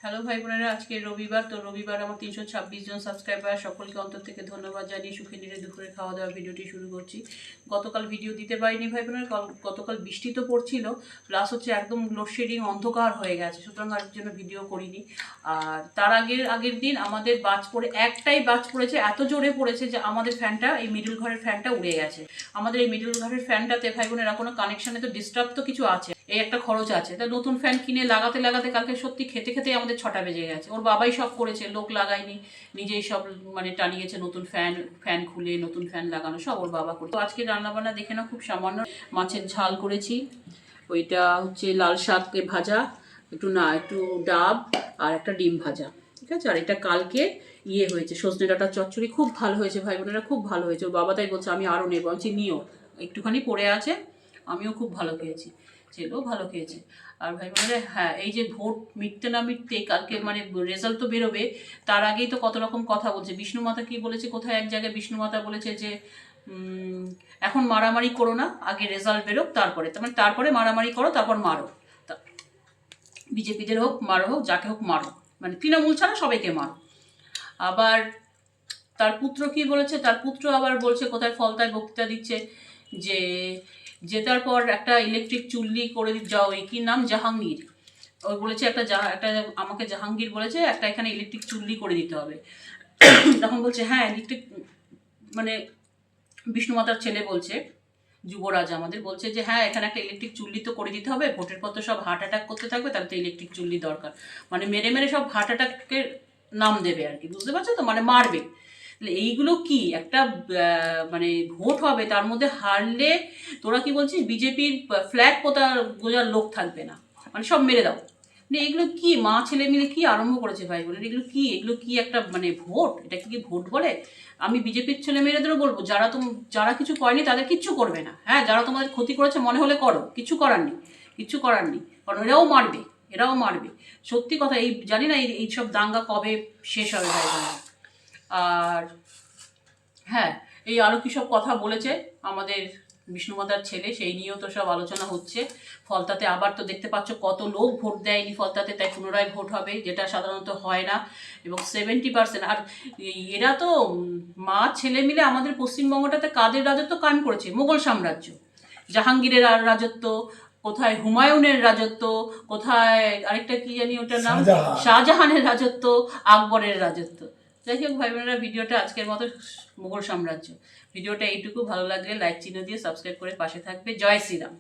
Hello ভাই বোনেরা, আজকে রবিবার। তো রবিবার আমার 326 জন সাবস্ক্রাইবার, সকলকে অন্তর থেকে ধন্যবাদ জানিয়ে সুখে নিরে দুপুরে খাওয়া দাওয়া ভিডিওটি শুরু করছি। গতকাল ভিডিও দিতে পারিনি ভাই বোনেরা, গতকাল বৃষ্টি তো পড়ছিল, প্লাস হচ্ছে একদম লোডশেডিং, অন্ধকার হয়ে গেছে, সুতরাং আর জন্য ভিডিও করিনি। আর তার আগের দিন আমাদের বাজ পড়ে, একটাই বাজ পড়েছে, এত জোরে পড়েছে যে আমাদের ফ্যানটা, এই মিডল ঘরের ফ্যানটা উড়ে গেছে। আমাদের এই মিডল ঘরের ফ্যানটাতে ভাই বোনেরা কোনো কানেকশানে তো ডিস্টার্ব তো কিছু আছে, এই একটা খরচ আছে। তা নতুন ফ্যান কিনে লাগাতে লাগাতে কালকে সত্যি খেতে খেতে আমাদের 6টা বেজে গেছে। ওর বাবাই সব করেছে, লোক লাগায়নি, নিজেই সব মানে টানিয়েছে। নতুন ফ্যান খুলে নতুন ফ্যান লাগানো সব ওর বাবা করে। তো আজকে রান্নাবান্না দেখে না, খুব সামান্য মাছের ঝাল করেছি, ওইটা হচ্ছে লাল শাককে ভাজা, একটু ডাব আর একটা ডিম ভাজা, ঠিক আছে। আর এটা কালকে হয়েছে সজনে ডাঁটার চচ্চড়ি, খুব ভালো হয়েছে ভাই বোনেরা, খুব ভালো হয়েছে। ওর বাবা তাই বলছে আমি আরও নেবো, আমি নিও, একটুখানি পড়ে আছে। আমিও খুব ভালো খেয়েছি, ছেলেও ভালো খেয়েছে। আর ভাই বোনেরা, হ্যাঁ, এই যে ভোট মিটতে না মিটতে কালকে মানে রেজাল্ট তো বেরোবে, তার আগেই তো কত রকম কথা বলছে। বিষ্ণুমাতা কি বলেছে, কোথায় এক জায়গায় বিষ্ণুমাতা বলেছে যে এখন মারামারি করো না, আগে রেজাল্ট বেরোক তারপরে, তারপরে মারামারি করো, তারপর মারো। বিজেপিদের হোক মারো, হোক যাকে হোক মারো, মানে তৃণমূল ছাড়া সবাইকে মারো। আবার তার পুত্র কি বলেছে, তার পুত্র আবার বলছে, কোথায় ফলতায় বক্তৃতা দিচ্ছে যে জেতার পর একটা ইলেকট্রিক চুল্লি করে যাও, এই কি নাম, জাহাঙ্গীর, ওই বলেছে একটা আমাকে জাহাঙ্গীর বলেছে একটা এখানে ইলেকট্রিক চুল্লি করে দিতে হবে। তখন বলছে হ্যাঁ ইলেকট্রিক, মানে বিষ্ণুমাতার ছেলে বলছে, যুবরাজ আমাদের বলছে যে হ্যাঁ এখানে একটা ইলেকট্রিক চুল্লি তো করে দিতে হবে, ভোটের পর তো সব হার্ট অ্যাটাক করতে থাকবে, তাহলে তো ইলেকট্রিক চুল্লি দরকার। মানে মেরে মেরে সব হার্ট অ্যাটাকের নাম দেবে আর কি, বুঝতে পারছো তো, মানে মারবে। এইগুলো কি একটা মানে ভোট হবে, তার মধ্যে হারলে তোরা কি বলছিস বিজেপির ফ্ল্যাগ গোজার লোক থাকবে না, মানে সব মেরে দাও। মানে এগুলো কি মা ছেলে মিলে কি আরম্ভ করেছে ভাই বোনের, এগুলো কি একটা মানে ভোট, এটা কি ভোট বলে? আমি বিজেপির ছেলে মেয়েদেরও বলবো, যারা কিছু করেনি তাদের কিচ্ছু করবে না। হ্যাঁ, যারা তোমাদের ক্ষতি করেছে মনে হলে করো, কিছু করার নেই, কারণ এরাও মারবে। সত্যি কথা, এই জানি না এইসব দাঙ্গা কবে শেষ হবে ভাই বোনেরা। আর হ্যাঁ, এই আরও কী সব কথা বলেছে আমাদের বিষ্ণুমাতার ছেলে, সেই নিয়েও তো সব আলোচনা হচ্ছে। ফলতাতে আবার তো দেখতে পাচ্ছ কত লোক ভোট দেয়নি ফলতাতে, তাই পুনরায় ভোট হবে, যেটা সাধারণত হয় না। এবং 70%। আর এরা তো মা ছেলে মিলে আমাদের পশ্চিমবঙ্গটাতে কাদের রাজত্ব কায়েম করেছে, মোগল সাম্রাজ্য, জাহাঙ্গীরের রাজত্ব, কোথায় হুমায়ুনের রাজত্ব, কোথায় আরেকটা কি জানি ওটার নাম, শাহজাহানের রাজত্ব, আকবরের রাজত্ব। যাই হোক ভাই বোনেরা, ভিডিওটা আজকের মতো মুঘল সাম্রাজ্য। ভিডিওটা এইটুকু, ভালো লাগলে লাইক চিহ্ন দিয়ে সাবস্ক্রাইব করে পাশে থাকবে। জয় শ্রীরাম।